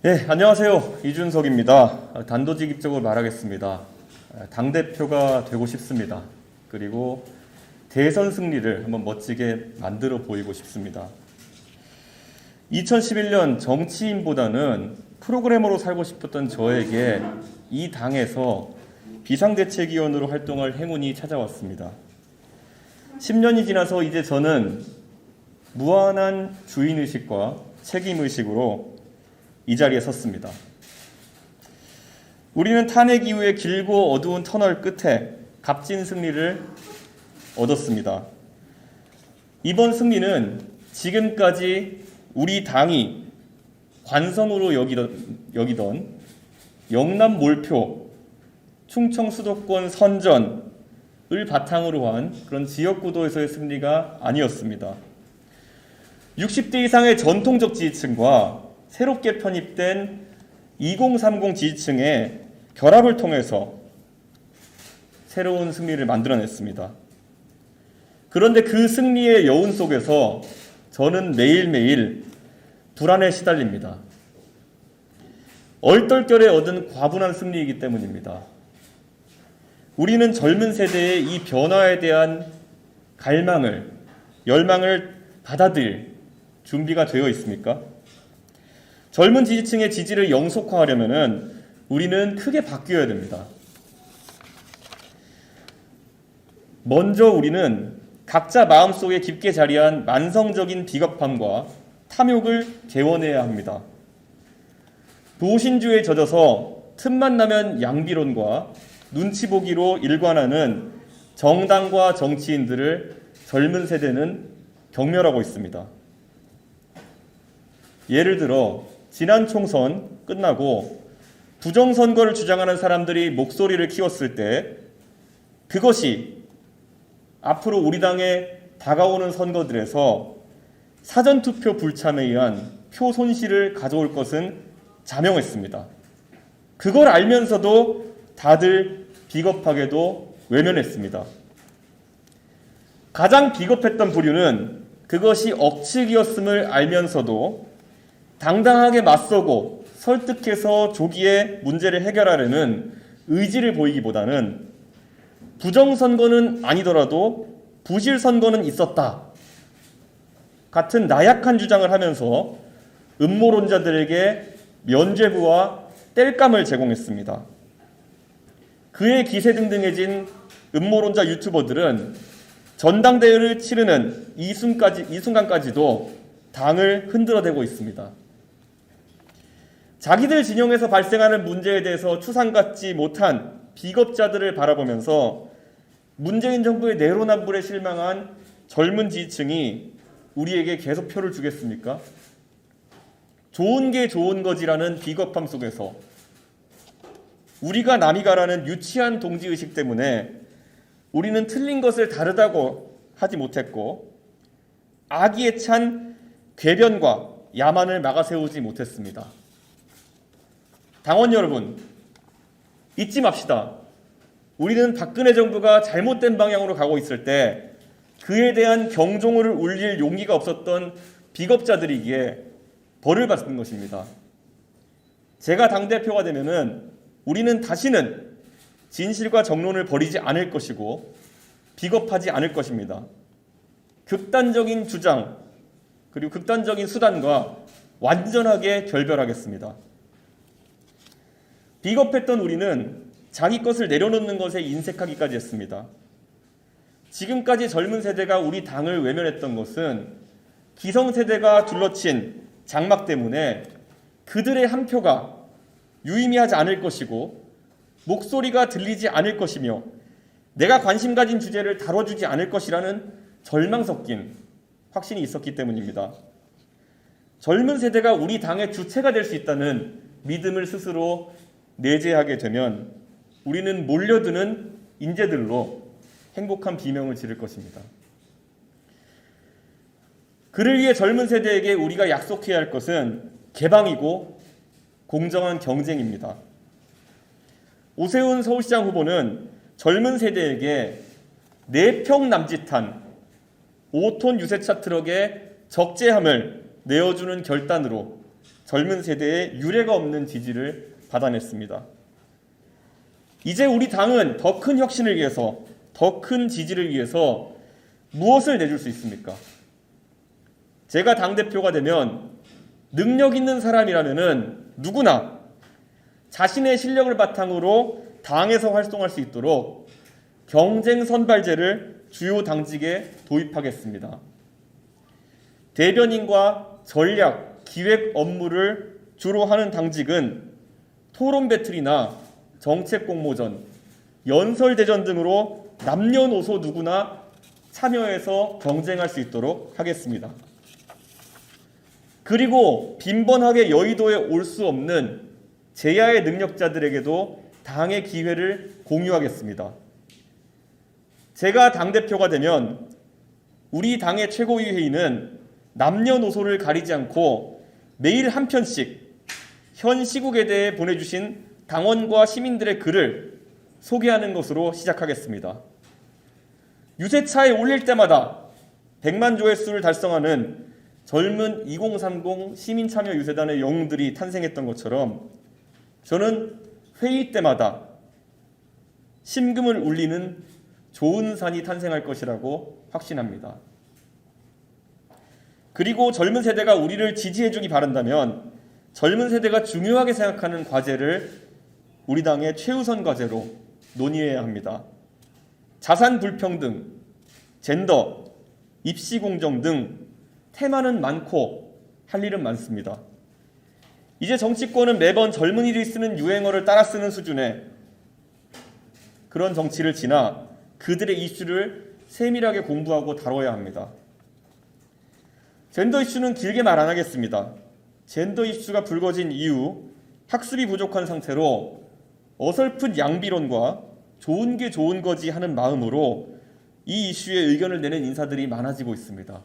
네, 안녕하세요. 이준석입니다. 단도직입적으로 말하겠습니다. 당대표가 되고 싶습니다. 그리고 대선 승리를 한번 멋지게 만들어 보이고 싶습니다. 2011년 정치인보다는 프로그래머로 살고 싶었던 저에게 이 당에서 비상대책위원으로 활동할 행운이 찾아왔습니다. 10년이 지나서 이제 저는 무한한 주인의식과 책임의식으로 이 자리에 섰습니다. 우리는 탄핵 이후에 길고 어두운 터널 끝에 값진 승리를 얻었습니다. 이번 승리는 지금까지 우리 당이 관성으로 여기던 영남 몰표, 충청 수도권 선전을 바탕으로 한 그런 지역구도에서의 승리가 아니었습니다. 60대 이상의 전통적 지지층과 새롭게 편입된 2030 지지층의 결합을 통해서 새로운 승리를 만들어냈습니다. 그런데 그 승리의 여운 속에서 저는 매일매일 불안에 시달립니다. 얼떨결에 얻은 과분한 승리이기 때문입니다. 우리는 젊은 세대의 이 변화에 대한 갈망을, 열망을 받아들일 준비가 되어 있습니까? 젊은 지지층의 지지를 영속화하려면 우리는 크게 바뀌어야 됩니다. 먼저 우리는 각자 마음속에 깊게 자리한 만성적인 비겁함과 탐욕을 개원해야 합니다. 도신주에 젖어서 틈만 나면 양비론과 눈치 보기로 일관하는 정당과 정치인들을 젊은 세대는 경멸하고 있습니다. 예를 들어 지난 총선 끝나고 부정선거를 주장하는 사람들이 목소리를 키웠을 때 그것이 앞으로 우리 당에 다가오는 선거들에서 사전투표 불참에 의한 표 손실을 가져올 것은 자명했습니다. 그걸 알면서도 다들 비겁하게도 외면했습니다. 가장 비겁했던 부류는 그것이 억측이었음을 알면서도 당당하게 맞서고 설득해서 조기에 문제를 해결하려는 의지를 보이기보다는 부정선거는 아니더라도 부실선거는 있었다 같은 나약한 주장을 하면서 음모론자들에게 면죄부와 땔감을 제공했습니다. 그에 기세등등해진 음모론자 유튜버들은 전당대회를 치르는 이 순간까지도 당을 흔들어대고 있습니다. 자기들 진영에서 발생하는 문제에 대해서 추상같지 못한 비겁자들을 바라보면서 문재인 정부의 내로남불에 실망한 젊은 지지층이 우리에게 계속 표를 주겠습니까? 좋은 게 좋은 거지라는 비겁함 속에서 우리가 남이가라는 유치한 동지의식 때문에 우리는 틀린 것을 다르다고 하지 못했고 악의에 찬 궤변과 야만을 막아세우지 못했습니다. 당원 여러분, 잊지 맙시다. 우리는 박근혜 정부가 잘못된 방향으로 가고 있을 때 그에 대한 경종을 울릴 용기가 없었던 비겁자들이기에 벌을 받는 것입니다. 제가 당대표가 되면은 우리는 다시는 진실과 정론을 버리지 않을 것이고 비겁하지 않을 것입니다. 극단적인 주장 그리고 극단적인 수단과 완전하게 결별하겠습니다. 비겁했던 우리는 자기 것을 내려놓는 것에 인색하기까지 했습니다. 지금까지 젊은 세대가 우리 당을 외면했던 것은 기성세대가 둘러친 장막 때문에 그들의 한 표가 유의미하지 않을 것이고 목소리가 들리지 않을 것이며 내가 관심 가진 주제를 다뤄주지 않을 것이라는 절망 섞인 확신이 있었기 때문입니다. 젊은 세대가 우리 당의 주체가 될 수 있다는 믿음을 스스로 내재하게 되면 우리는 몰려드는 인재들로 행복한 비명을 지를 것입니다. 그를 위해 젊은 세대에게 우리가 약속해야 할 것은 개방이고 공정한 경쟁입니다. 오세훈 서울시장 후보는 젊은 세대에게 4평 남짓한 5톤 유세차 트럭의 적재함을 내어주는 결단으로 젊은 세대의 유례가 없는 지지를 받아냈습니다. 이제 우리 당은 더 큰 혁신을 위해서, 더 큰 지지를 위해서 무엇을 내줄 수 있습니까? 제가 당대표가 되면 능력 있는 사람이라면은 누구나 자신의 실력을 바탕으로 당에서 활동할 수 있도록 경쟁 선발제를 주요 당직에 도입하겠습니다. 대변인과 전략, 기획 업무를 주로 하는 당직은 토론 배틀이나 정책 공모전, 연설대전 등으로 남녀노소 누구나 참여해서 경쟁할 수 있도록 하겠습니다. 그리고 빈번하게 여의도에 올 수 없는 제야의 능력자들에게도 당의 기회를 공유하겠습니다. 제가 당대표가 되면 우리 당의 최고위 회의는 남녀노소를 가리지 않고 매일 한 편씩 현 시국에 대해 보내주신 당원과 시민들의 글을 소개하는 것으로 시작하겠습니다. 유세차에 올릴 때마다 100만 조회수를 달성하는 젊은 2030 시민참여유세단의 영웅들이 탄생했던 것처럼 저는 회의 때마다 심금을 울리는 좋은 산이 탄생할 것이라고 확신합니다. 그리고 젊은 세대가 우리를 지지해주기 바란다면 젊은 세대가 중요하게 생각하는 과제를 우리 당의 최우선 과제로 논의해야 합니다. 자산 불평등, 젠더, 입시 공정 등 테마는 많고 할 일은 많습니다. 이제 정치권은 매번 젊은이들이 쓰는 유행어를 따라 쓰는 수준의 그런 정치를 지나 그들의 이슈를 세밀하게 공부하고 다뤄야 합니다. 젠더 이슈는 길게 말 안 하겠습니다. 젠더 이슈가 불거진 이후 학습이 부족한 상태로 어설픈 양비론과 좋은 게 좋은 거지 하는 마음으로 이 이슈에 의견을 내는 인사들이 많아지고 있습니다.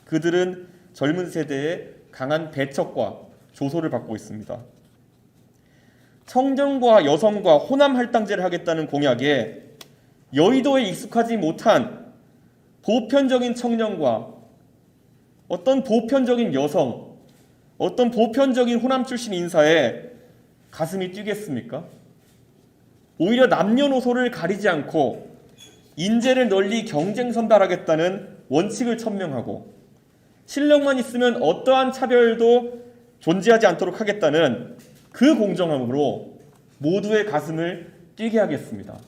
그들은 젊은 세대의 강한 배척과 조소를 받고 있습니다. 청년과 여성과 호남 할당제를 하겠다는 공약에 여의도에 익숙하지 못한 보편적인 청년과 어떤 보편적인 여성, 어떤 보편적인 호남 출신 인사에 가슴이 뛰겠습니까? 오히려 남녀노소를 가리지 않고 인재를 널리 경쟁 선발하겠다는 원칙을 천명하고 실력만 있으면 어떠한 차별도 존재하지 않도록 하겠다는 그 공정함으로 모두의 가슴을 뛰게 하겠습니다.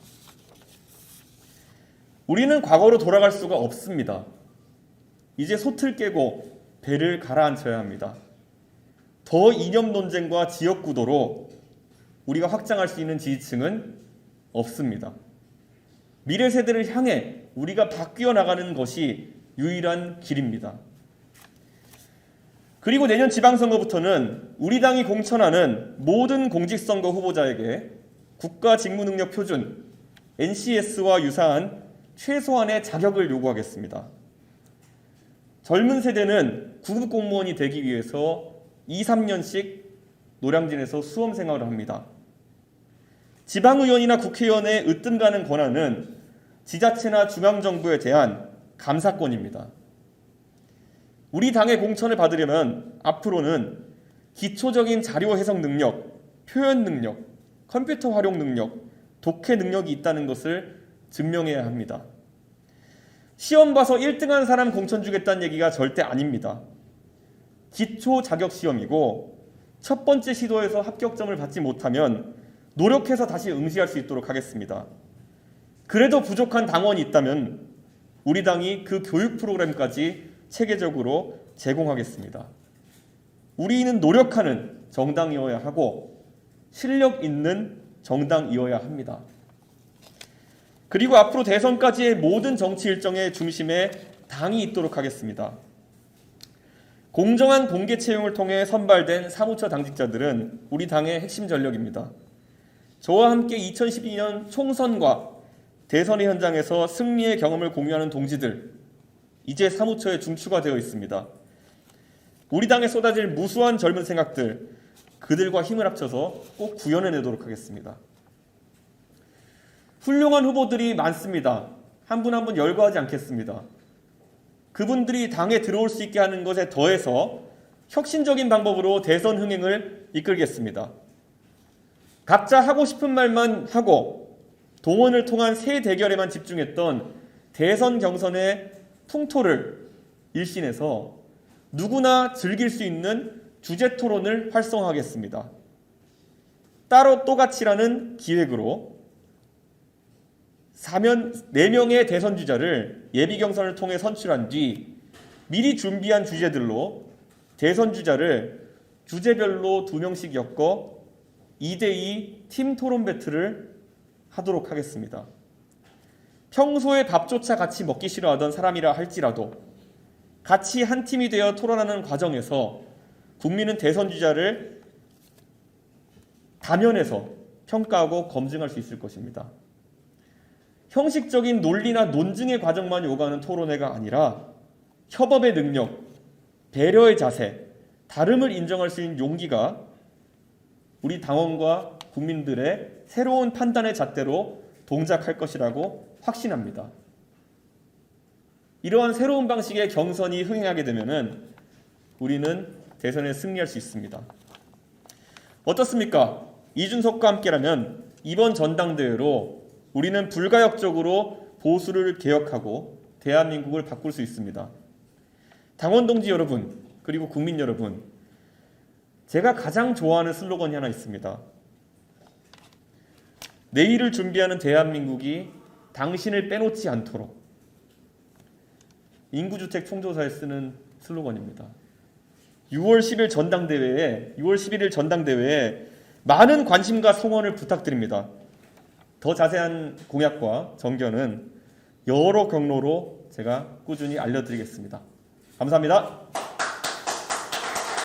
우리는 과거로 돌아갈 수가 없습니다. 이제 솥을 깨고 배를 가라앉혀야 합니다. 더 이념 논쟁과 지역 구도로 우리가 확장할 수 있는 지지층은 없습니다. 미래 세대를 향해 우리가 바뀌어 나가는 것이 유일한 길입니다. 그리고 내년 지방선거부터는 우리 당이 공천하는 모든 공직선거 후보자에게 국가직무능력 표준 NCS와 유사한 최소한의 자격을 요구하겠습니다. 젊은 세대는 구급 공무원이 되기 위해서 2, 3년씩 노량진에서 수험 생활을 합니다. 지방의원이나 국회의원의 으뜸 가는 권한은 지자체나 중앙정부에 대한 감사권입니다. 우리 당의 공천을 받으려면 앞으로는 기초적인 자료 해석 능력, 표현 능력, 컴퓨터 활용 능력, 독해 능력이 있다는 것을 증명해야 합니다. 시험 봐서 1등한 사람 공천 주겠다는 얘기가 절대 아닙니다. 기초 자격 시험이고 첫 번째 시도에서 합격점을 받지 못하면 노력해서 다시 응시할 수 있도록 하겠습니다. 그래도 부족한 당원이 있다면 우리 당이 그 교육 프로그램까지 체계적으로 제공하겠습니다. 우리는 노력하는 정당이어야 하고 실력 있는 정당이어야 합니다. 그리고 앞으로 대선까지의 모든 정치 일정의 중심에 당이 있도록 하겠습니다. 공정한 공개 채용을 통해 선발된 사무처 당직자들은 우리 당의 핵심 전력입니다. 저와 함께 2012년 총선과 대선의 현장에서 승리의 경험을 공유하는 동지들, 이제 사무처에 중추가 되어 있습니다. 우리 당에 쏟아질 무수한 젊은 생각들, 그들과 힘을 합쳐서 꼭 구현해내도록 하겠습니다. 훌륭한 후보들이 많습니다. 한 분 한 분 열거하지 않겠습니다. 그분들이 당에 들어올 수 있게 하는 것에 더해서 혁신적인 방법으로 대선 흥행을 이끌겠습니다. 각자 하고 싶은 말만 하고 동원을 통한 새 대결에만 집중했던 대선 경선의 풍토를 일신해서 누구나 즐길 수 있는 주제 토론을 활성화하겠습니다. 따로 또같이라는 기획으로 4명의 대선 주자를 예비 경선을 통해 선출한 뒤 미리 준비한 주제들로 대선 주자를 주제별로 2명씩 엮어 2대2 팀 토론 배틀을 하도록 하겠습니다. 평소에 밥조차 같이 먹기 싫어하던 사람이라 할지라도 같이 한 팀이 되어 토론하는 과정에서 국민은 대선 주자를 다면에서 평가하고 검증할 수 있을 것입니다. 형식적인 논리나 논증의 과정만 요구하는 토론회가 아니라 협업의 능력, 배려의 자세, 다름을 인정할 수 있는 용기가 우리 당원과 국민들의 새로운 판단의 잣대로 동작할 것이라고 확신합니다. 이러한 새로운 방식의 경선이 흥행하게 되면 우리는 대선에 승리할 수 있습니다. 어떻습니까? 이준석과 함께라면 이번 전당대회로 우리는 불가역적으로 보수를 개혁하고 대한민국을 바꿀 수 있습니다. 당원 동지 여러분, 그리고 국민 여러분, 제가 가장 좋아하는 슬로건이 하나 있습니다. 내일을 준비하는 대한민국이 당신을 빼놓지 않도록. 인구주택 총조사에 쓰는 슬로건입니다. 6월 11일 전당대회에 많은 관심과 성원을 부탁드립니다. 더 자세한 공약과 정견은 여러 경로로 제가 꾸준히 알려드리겠습니다. 감사합니다.